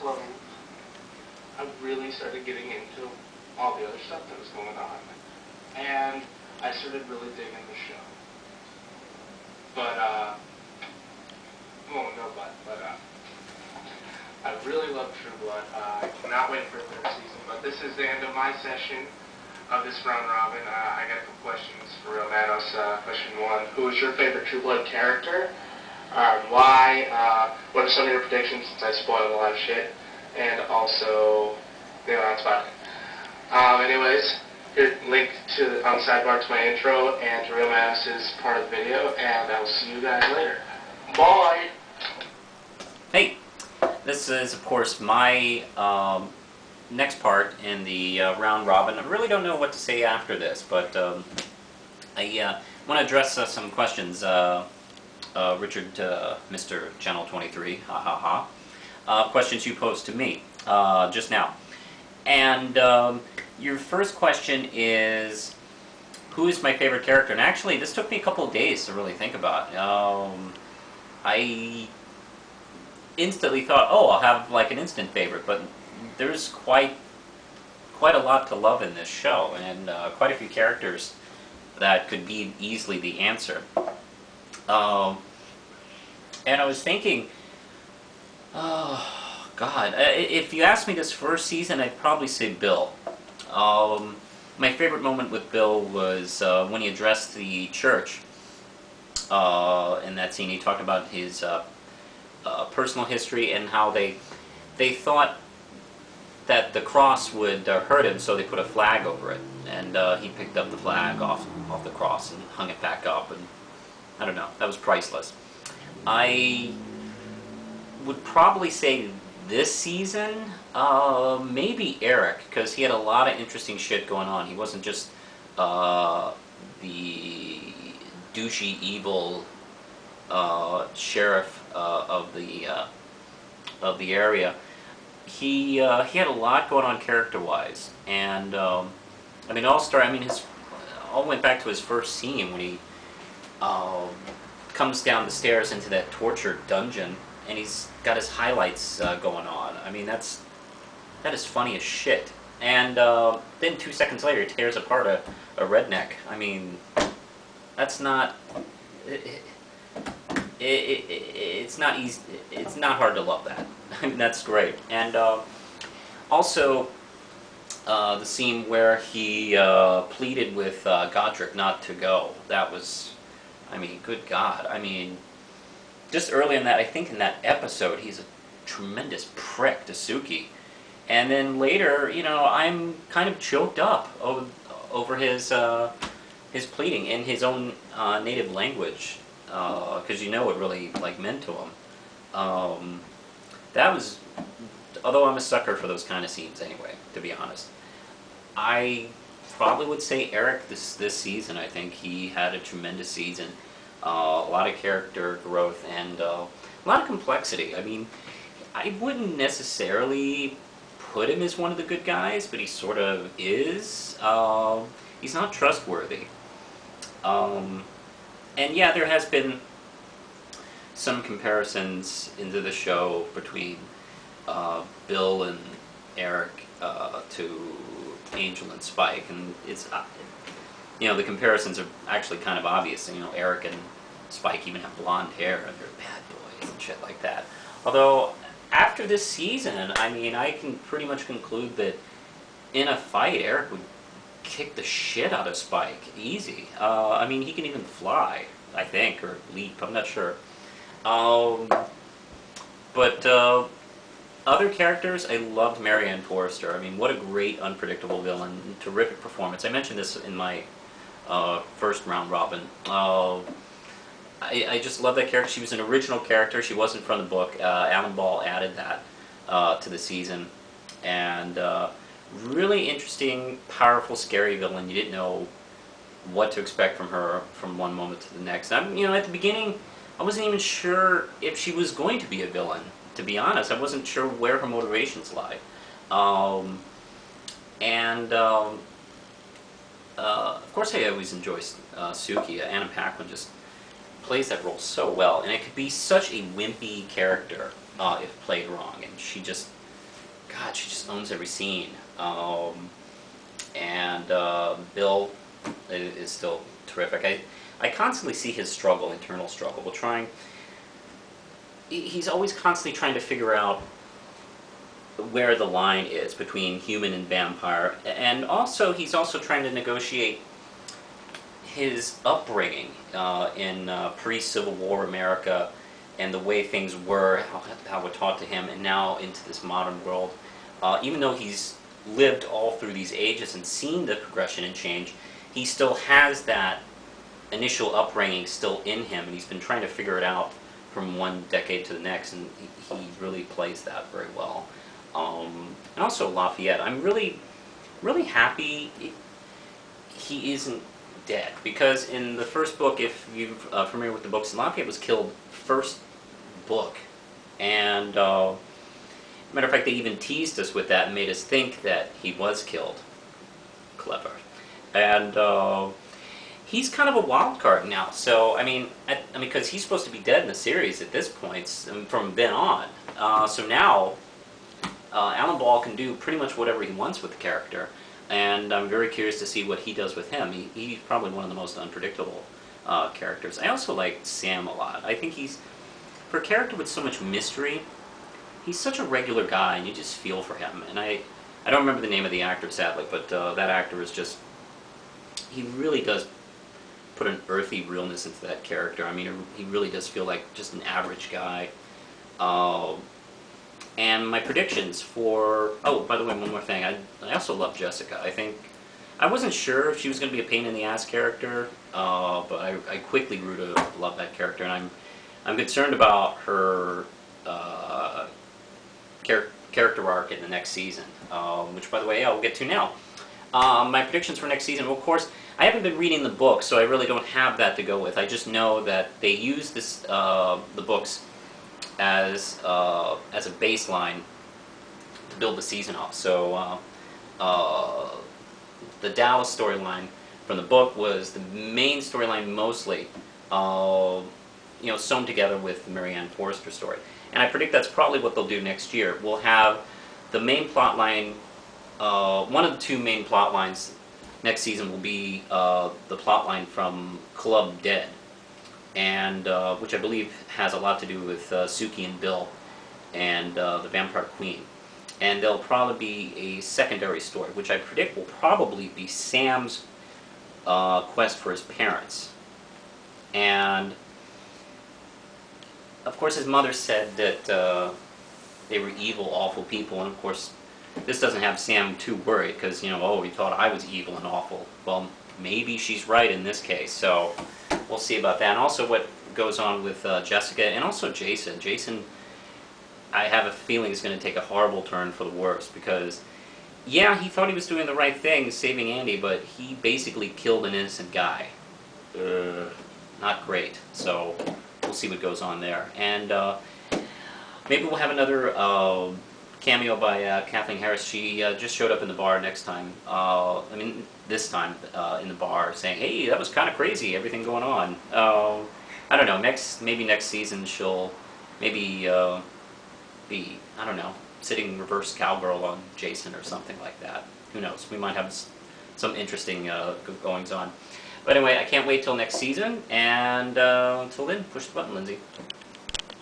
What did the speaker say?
clothes, I really started getting into all the other stuff that was going on. And I started really digging the show. But, I really love True Blood. I cannot wait for a third season. But this is the end of my session of this round robin. I got a couple questions for Real Manos. Question one, who is your favorite True Blood character? Why? What are some of your predictions, since I spoiled a lot of shit? And also, on spot. Anyways, here, link to on the sidebar to my intro and to Real Manos' part of the video, and I will see you guys later. Bye! Hey, this is, of course, my next part in the round robin. I really don't know what to say after this, but I want to address some questions. Richard, Mr. Channel 23, ha ha ha, questions you posed to me just now. And your first question is, who is my favorite character? And actually, this took me a couple of days to really think about. I instantly thought, oh, I'll have like an instant favorite, but there's quite a lot to love in this show, and quite a few characters that could be easily the answer. And I was thinking, oh God, if you asked me this first season, I'd probably say Bill. My favorite moment with Bill was when he addressed the church. In that scene, he talked about his personal history and how they thought that the cross would hurt him, so they put a flag over it, and he picked up the flag off the cross and hung it back up, and I don't know, that was priceless. I would probably say this season, maybe Eric, because he had a lot of interesting shit going on. He wasn't just the douchey, evil sheriff of the area. He had a lot going on character-wise, and I mean, all went back to his first scene when he comes down the stairs into that torture dungeon, and he's got his highlights going on. I mean, that is funny as shit. And then 2 seconds later, he tears apart a redneck. I mean, that's not. It's not easy. It's not hard to love that. I mean, that's great. And also, the scene where he pleaded with Godric not to go. That was, I mean, good God. I mean, just early in that, I think in that episode, he's a tremendous prick to Suki. And then later, you know, I'm kind of choked up over his pleading in his own native language, because you know it really like meant to him. That was, although I'm a sucker for those kind of scenes anyway, to be honest. I probably would say Eric this season. I think he had a tremendous season. A lot of character growth and a lot of complexity. I mean, I wouldn't necessarily put him as one of the good guys, but he sort of is. He's not trustworthy. And yeah, there has been some comparisons into the show between Bill and Eric to Angel and Spike, and it's you know, the comparisons are actually kind of obvious. You know, Eric and Spike even have blonde hair, and they're bad boys and shit like that. Although after this season, I mean, I can pretty much conclude that in a fight, Eric would kick the shit out of Spike, easy. I mean, he can even fly, I think, or leap, I'm not sure. But other characters, I loved Marianne Forrester. I mean, what a great, unpredictable villain. Terrific performance. I mentioned this in my first round robin. I just love that character. She was an original character. She wasn't from the book. Alan Ball added that to the season. And really interesting, powerful, scary villain. You didn't know what to expect from her from one moment to the next. You know, at the beginning, I wasn't even sure if she was going to be a villain, to be honest. I wasn't sure where her motivations lie. Of course, I always enjoy Suki. Anna Paquin just plays that role so well, and it could be such a wimpy character if played wrong, and she just God, she just owns every scene. And Bill is still terrific. I constantly see his struggle, internal struggle. He's always constantly trying to figure out where the line is between human and vampire, and also he's also trying to negotiate his upbringing in pre-Civil War America and the way things were, how were taught to him, and now into this modern world. Even though he's lived all through these ages and seen the progression and change, he still has that initial upbringing still in him, and he's been trying to figure it out from one decade to the next, and he really plays that very well. And also Lafayette, I'm really, really happy he isn't dead, because in the first book, if you're familiar with the books, Lafayette was killed first book, and matter of fact, they even teased us with that and made us think that he was killed. Clever. And he's kind of a wild card now. So I mean, because he's supposed to be dead in the series at this point, from then on. So now, Alan Ball can do pretty much whatever he wants with the character, and I'm very curious to see what he does with him. He's probably one of the most unpredictable characters. I also like Sam a lot. I think he's, for a character with so much mystery, he's such a regular guy, and you just feel for him. And I don't remember the name of the actor, sadly, but that actor is just, he really does put an earthy realness into that character. I mean, he really does feel like just an average guy. And my predictions for, oh, by the way, one more thing, I also love Jessica. I wasn't sure if she was going to be a pain in the ass character, but I quickly grew to love that character, and I'm concerned about her character arc in the next season, which, by the way, I'll get to now. My predictions for next season, well, of course, I haven't been reading the book, so I really don't have that to go with. I just know that they use the books as a baseline to build the season off. So the Dallas storyline from the book was the main storyline, mostly sewn together with the Marianne Forrester story. And I predict that's probably what they'll do next year. We'll have the main plot line, one of the two main plot lines next season will be the plot line from Club Dead, and which I believe has a lot to do with Suki and Bill and the Vampire Queen. And there'll probably be a secondary story, which I predict will probably be Sam's quest for his parents. And of course, his mother said that they were evil, awful people, and of course, this doesn't have Sam too worried, because, oh, he thought I was evil and awful. Well, maybe she's right in this case, so we'll see about that. And also what goes on with Jessica, and also Jason. Jason, I have a feeling, is going to take a horrible turn for the worse, because, yeah, he thought he was doing the right thing, saving Andy, but he basically killed an innocent guy. Not great. So we'll see what goes on there. And maybe we'll have another cameo by Kathleen Harris. She just showed up in the bar this time in the bar, saying, "Hey, that was kind of crazy, everything going on." I don't know, maybe next season she'll maybe be, I don't know, sitting reverse cowgirl on Jason or something like that. Who knows? We might have some interesting goings on. But anyway, I can't wait till next season, and until then, push the button, Lindsay.